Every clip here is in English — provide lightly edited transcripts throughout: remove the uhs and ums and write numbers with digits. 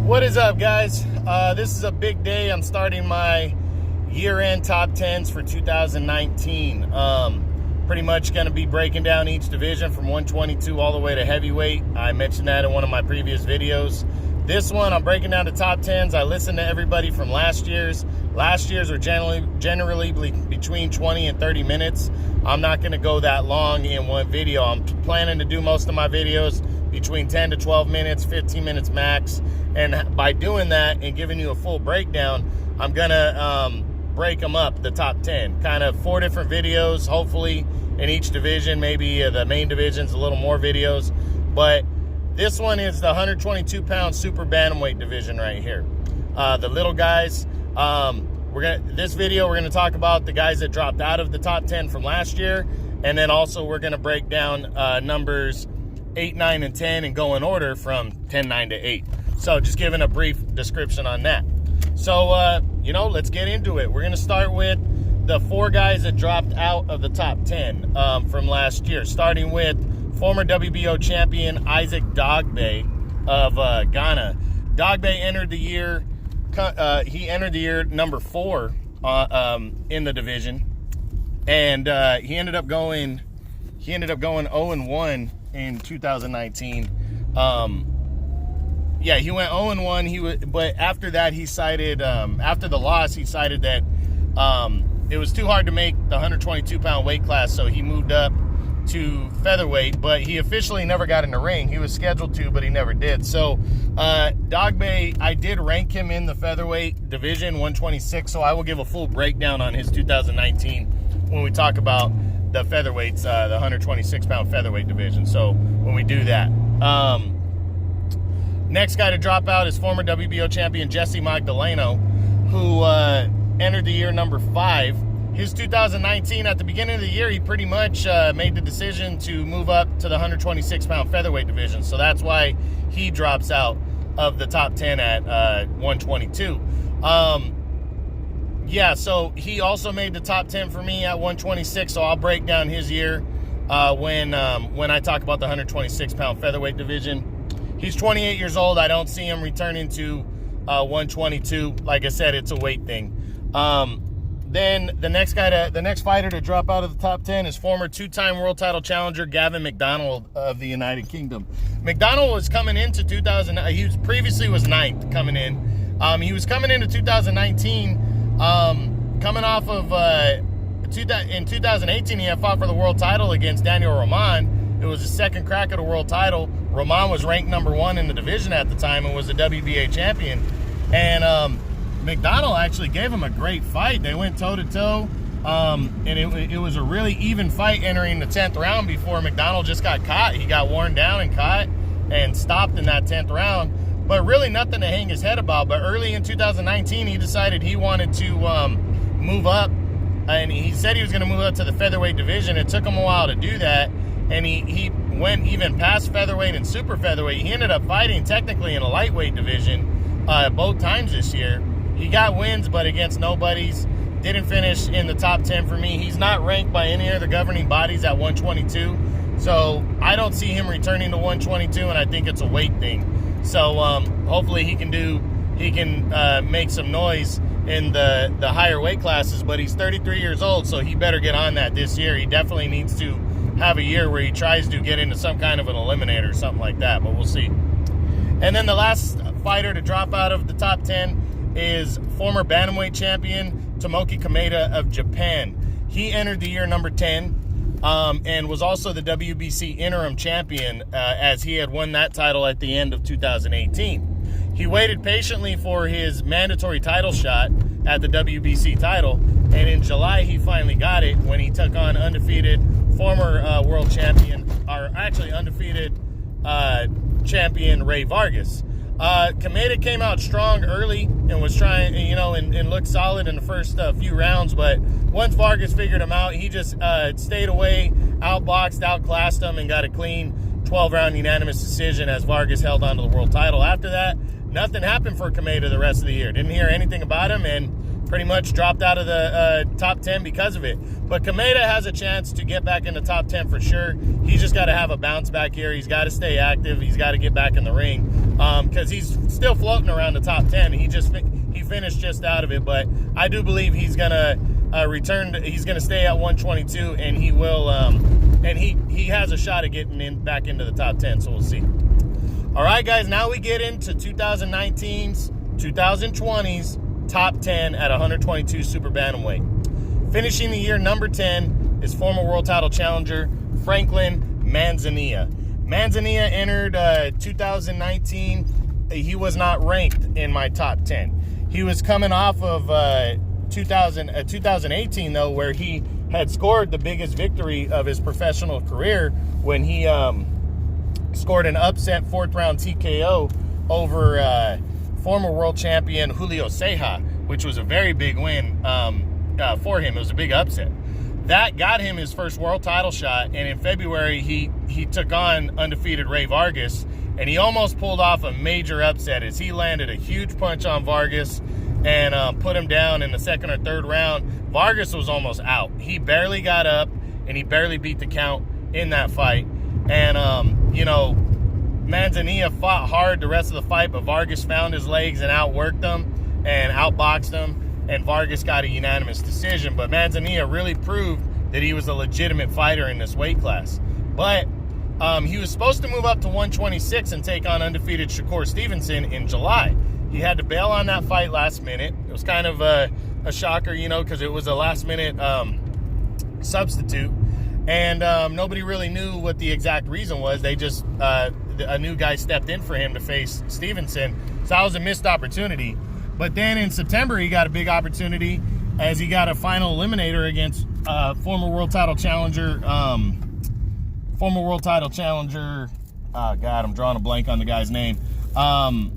What is up, guys? This is a big day. I'm starting my year-end top 10s for 2019. Pretty much going to be breaking down each division from 122 all the way to heavyweight. I mentioned that in one of my previous videos. This one, I'm breaking down the top 10s. I listened to everybody from last year's. Last year's are generally between 20 and 30 minutes. I'm not going to go that long in one video. I'm planning to do most of my videos between 10 to 12 minutes, 15 minutes max. And by doing that and giving you a full breakdown, I'm going to break them up, the top 10. Kind of 4 different videos, hopefully, in each division. Maybe the main division's a little more videos. But this one is the 122-pound super bantamweight division right here. The little guys. This video, we're gonna talk about the guys that dropped out of the top 10 from last year, and then also we're gonna break down numbers 8, 9, and 10 and go in order from 10, 9 to 8. So just giving a brief description on that. So let's get into it. We're gonna start with the 4 guys that dropped out of the top 10 from last year, starting with former WBO champion Isaac Dogbe of Ghana. Dogbe entered the year. He entered the year number 4 in the division, and he ended up going 0-1 in 2019. Yeah, he went 0-1. But after that, he cited after the loss, he cited that it was too hard to make the 122-pound weight class, so he moved up to featherweight, but he officially never got in the ring. He was scheduled to, but he never did. So Dogbe, I did rank him in the featherweight division, 126, so I will give a full breakdown on his 2019 when we talk about the featherweights, the 126-pound featherweight division, so when we do that. Next guy to drop out is former WBO champion Jesse Magdaleno, who entered the year number 5. His 2019, at the beginning of the year, he pretty much made the decision to move up to the 126-pound featherweight division. So that's why he drops out of the top 10 at 122. Yeah, so he also made the top 10 for me at 126. So I'll break down his year when I talk about the 126-pound featherweight division. He's 28 years old. I don't see him returning to 122. Like I said, it's a weight thing. Then the next fighter to drop out of the top 10 is former 2-time world title challenger Gavin McDonald of the United Kingdom. McDonald was coming into 2000. He previously was 9th coming in. He was coming into 2019, coming off of in 2018 he had fought for the world title against Daniel Roman. It was his second crack at a world title. Roman was ranked number 1 in the division at the time and was the WBA champion. And McDonald actually gave him a great fight. They went toe-to-toe, and it was a really even fight entering the 10th round before McDonald just got caught. He got worn down and caught and stopped in that 10th round, but really nothing to hang his head about. But early in 2019, he decided he wanted to move up, and he said he was going to move up to the featherweight division. It took him a while to do that, and he went even past featherweight and super featherweight. He ended up fighting technically in a lightweight division both times this year. He got wins, but against nobodies. Didn't finish in the top 10 for me. He's not ranked by any of the governing bodies at 122. So I don't see him returning to 122, and I think it's a weight thing. So hopefully he can make some noise in the higher weight classes. But he's 33 years old, so he better get on that this year. He definitely needs to have a year where he tries to get into some kind of an eliminator or something like that, but we'll see. And then the last fighter to drop out of the top 10 is former bantamweight champion Tomoki Kameda of Japan. He entered the year number 10 and was also the WBC interim champion as he had won that title at the end of 2018. He waited patiently for his mandatory title shot at the WBC title, and in July he finally got it when he took on undefeated former world champion, or actually undefeated champion Ray Vargas. Kameda came out strong early and was trying, and looked solid in the first few rounds. But once Vargas figured him out, he just stayed away, outboxed, outclassed him, and got a clean 12-round unanimous decision as Vargas held on to the world title. After that, nothing happened for Kameda the rest of the year. Didn't hear anything about him, and pretty much dropped out of the top 10 because of it. But Kameda has a chance to get back in the top 10 for sure. He's just got to have a bounce back here. He's got to stay active. He's got to get back in the ring. because he's still floating around the top 10. He finished just out of it, but I do believe he's gonna return. He's gonna stay at 122, and he will. And he has a shot at getting back into the top 10. So we'll see. All right, guys. Now we get into 2019's, 2020's top 10 at 122 super bantamweight. Finishing the year number 10 is former world title challenger Franklin Manzanilla. Manzanilla entered 2019. He was not ranked in my top 10. He was coming off of 2018, though, where he had scored the biggest victory of his professional career when he scored an upset 4th round TKO over former world champion Julio Ceja, which was a very big win for him. It was a big upset. That got him his first world title shot, and in February he took on undefeated Rey Vargas, and he almost pulled off a major upset as he landed a huge punch on Vargas and put him down in the 2nd or 3rd round. Vargas was almost out. He barely got up, and he barely beat the count in that fight. And, Manzanilla fought hard the rest of the fight, but Vargas found his legs and outworked him and outboxed him, and Vargas got a unanimous decision. But Manzanilla really proved that he was a legitimate fighter in this weight class. But he was supposed to move up to 126 and take on undefeated Shakur Stevenson in July. He had to bail on that fight last minute. It was kind of a shocker, because it was a last-minute substitute. And nobody really knew what the exact reason was. They just, a new guy stepped in for him to face Stevenson. So that was a missed opportunity. But then in September, he got a big opportunity as he got a final eliminator against former world title challenger, oh God, I'm drawing a blank on the guy's name, Azat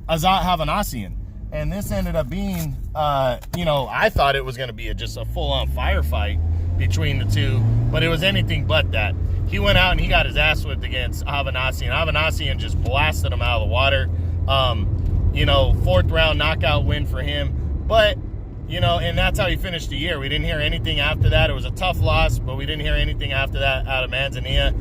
Havanassian. And this ended up being, I thought it was going to be just a full-on firefight between the two, but it was anything but that. He went out and he got his ass whipped against Havanassian. Havanassian just blasted him out of the water. 4th round knockout win for him. But, and that's how he finished the year. We didn't hear anything after that. It was a tough loss, but we didn't hear anything after that out of Manzanilla.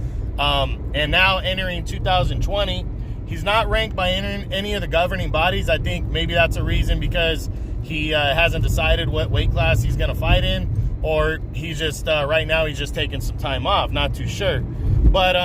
And now entering 2020, he's not ranked by any of the governing bodies. I think maybe that's a reason because he hasn't decided what weight class he's going to fight in, or he's just, right now he's just taking some time off. Not too sure. But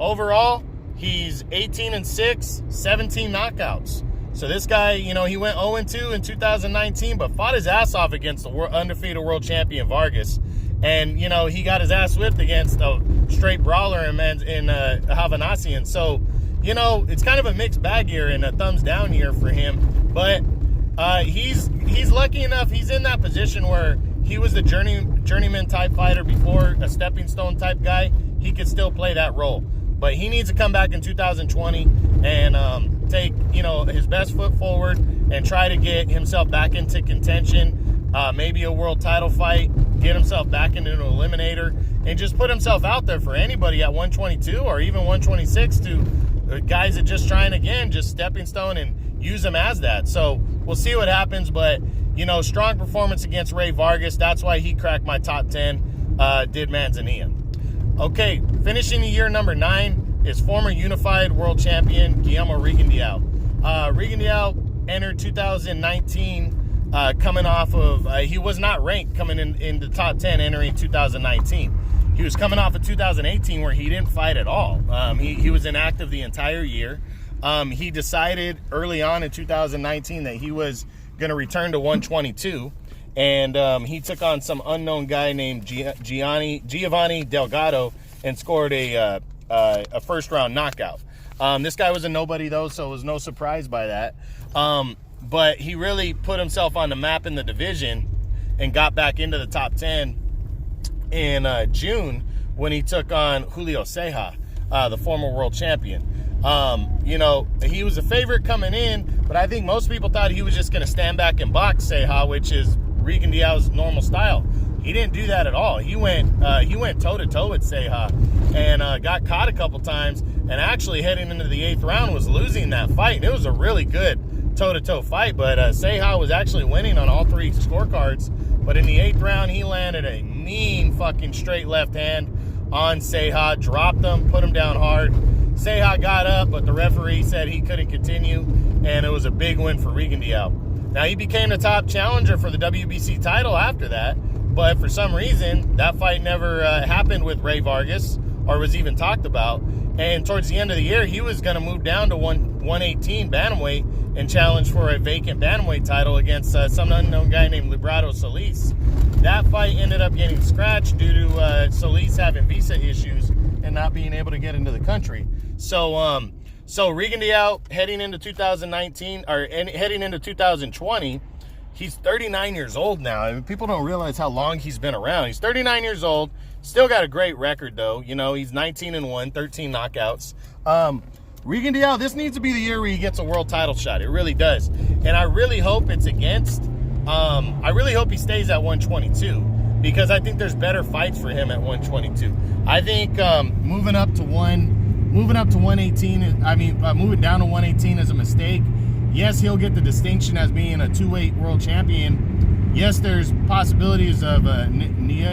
overall, he's 18-6, 17 knockouts. So this guy, he went 0-2 in 2019, but fought his ass off against the undefeated world champion Vargas. And, he got his ass whipped against a straight brawler in Havanassian. So, it's kind of a mixed bag here and a thumbs down here for him. But he's lucky enough. He's in that position where he was the journeyman type fighter before, a stepping stone type guy. He could still play that role. But he needs to come back in 2020 and take, his best foot forward and try to get himself back into contention, maybe a world title fight, get himself back into an eliminator, and just put himself out there for anybody at 122 or even 126 to guys that just trying again, just stepping stone and use them as that. So we'll see what happens, but, strong performance against Rey Vargas. That's why he cracked my top 10, did Manzanilla. Okay, finishing the year number 9 is former unified world champion Guillermo Rigondeaux. Rigondeaux entered 2019 coming off of, he was not ranked coming in the top 10 entering 2019. He was coming off of 2018 where he didn't fight at all. He was inactive the entire year. He decided early on in 2019 that he was going to return to 122. And he took on some unknown guy named Giovanni Delgado and scored a first-round knockout. This guy was a nobody, though, so it was no surprise by that. But he really put himself on the map in the division and got back into the top 10 in June when he took on Julio Ceja, the former world champion. He was a favorite coming in, but I think most people thought he was just going to stand back and box Ceja, which is Rigondeaux's normal style. He didn't do that at all. He went toe-to-toe with Ceja and got caught a couple times, and actually heading into the 8th round was losing that fight. And it was a really good toe-to-toe fight, but Ceja was actually winning on all 3 scorecards. But in the 8th round, he landed a mean fucking straight left hand on Ceja, dropped him, put him down hard. Ceja got up, but the referee said he couldn't continue, and it was a big win for Rigondeaux. Now, he became the top challenger for the WBC title after that, but for some reason, that fight never happened with Ray Vargas or was even talked about. And towards the end of the year, he was going to move down to 118 bantamweight and challenge for a vacant bantamweight title against some unknown guy named Librado Solis. That fight ended up getting scratched due to Solis having visa issues and not being able to get into the country. So Rigondeaux heading into 2019 or heading into 2020, he's 39 years old now. I mean, people don't realize how long he's been around. He's 39 years old. Still got a great record, though. You know, he's 19-1, 13 knockouts. Rigondeaux, this needs to be the year where he gets a world title shot. It really does. And I really hope it's against... I really hope he stays at 122 because I think there's better fights for him at 122. I think moving up to 118, moving down to 118 is a mistake. Yes, he'll get the distinction as being a two-weight world champion. Yes, there's possibilities of Nia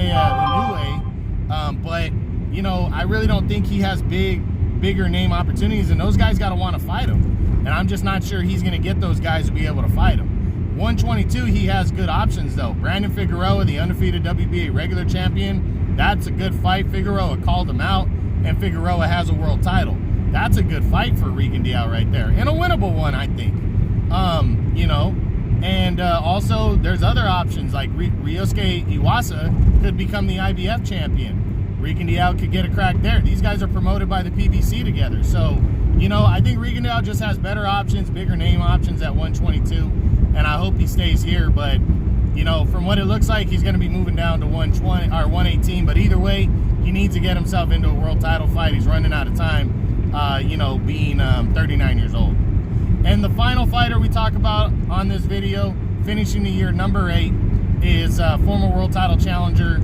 Inoue, but, you know, I really don't think he has bigger name opportunities, and those guys got to want to fight him. And I'm just not sure he's going to get those guys to be able to fight him. 122, he has good options, though. Brandon Figueroa, the undefeated WBA regular champion, that's a good fight. Figueroa called him out, and Figueroa has a world title. That's a good fight for Rigondeaux right there, and a winnable one, I think. You know, and also there's other options like Ryosuke Iwasa could become the IBF champion. Rigondeaux could get a crack there. These guys are promoted by the PBC together, so you know, I think Rigondeaux just has better options, bigger name options at 122, and I hope he stays here. But you know, from what it looks like, he's going to be moving down to 120 or 118. But either way, he needs to get himself into a world title fight. He's running out of time. You know, being 39 years old. And the final fighter we talk about on this video, finishing the year number 8, is former world title challenger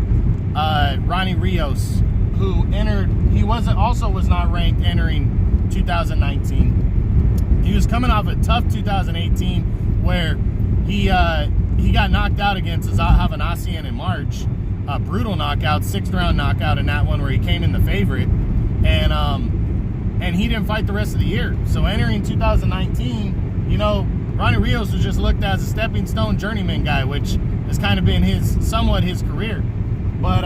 Ronnie Rios, who entered. He was not ranked entering 2019. He was coming off a tough 2018 where he got knocked out against Havanassian in March. A brutal knockout, 6th round knockout in that one where he came in the favorite, and he didn't fight the rest of the year. So entering 2019, you know, Ronnie Rios was just looked at as a stepping stone journeyman guy, which has kind of been somewhat his career. But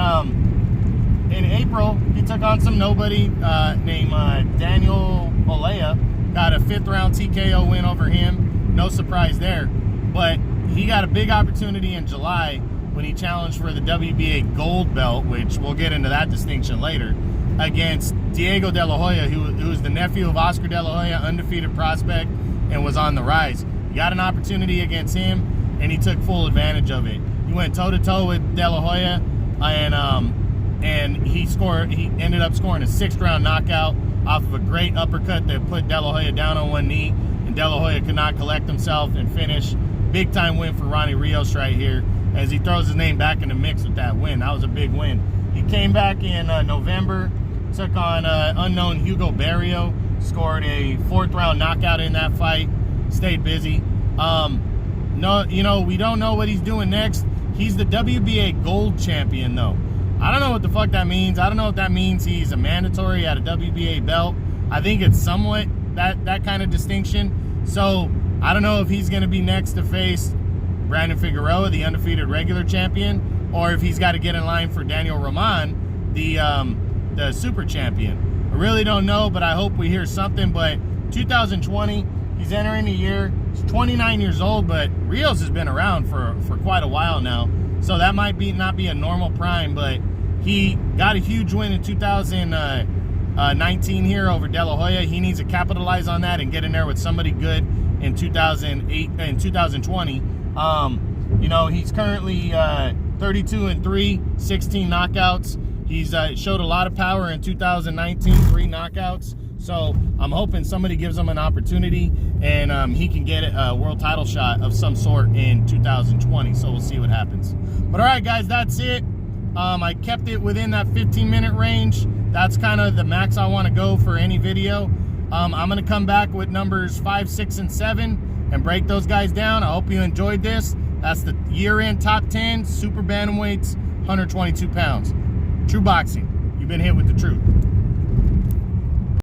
in April, he took on some nobody named Daniel Olea, got a 5th round TKO win over him. No surprise there. But he got a big opportunity in July when he challenged for the WBA gold belt, which we'll get into that distinction later, against Diego De La Hoya, who is the nephew of Oscar De La Hoya, undefeated prospect, and was on the rise. He got an opportunity against him, and he took full advantage of it. He went toe-to-toe with De La Hoya, and he ended up scoring a 6th round knockout off of a great uppercut that put De La Hoya down on one knee, and De La Hoya could not collect himself and finish. Big time win for Ronnie Rios right here as he throws his name back in the mix with that win. That was a big win. He came back in November, took on unknown Hugo Barrio, scored a 4th round knockout in that fight, stayed busy. No, you know, we don't know what he's doing next. He's the WBA gold champion, though. I don't know what the fuck that means. I don't know if that means he's a mandatory at a WBA belt. I think it's somewhat that kind of distinction. So I don't know if he's going to be next to face Brandon Figueroa, the undefeated regular champion, or if he's got to get in line for Daniel Roman, the super champion. I really don't know, but I hope we hear something. But 2020, he's entering the year. He's 29 years old, but Rios has been around for quite a while now. So that might not be a normal prime, but he got a huge win in 2019 here over De La Hoya. He needs to capitalize on that and get in there with somebody good in 2020. You know, he's currently 32-3, 16 knockouts. He's showed a lot of power in 2019, 3 knockouts. So I'm hoping somebody gives him an opportunity and he can get a world title shot of some sort in 2020. So we'll see what happens. But all right, guys, that's it. I kept it within that 15-minute range. That's kind of the max I want to go for any video. I'm going to come back with numbers 5, 6, and 7 and break those guys down. I hope you enjoyed this. That's the year-end top 10 super bantamweights, 122 pounds. True boxing. You've been hit with the truth.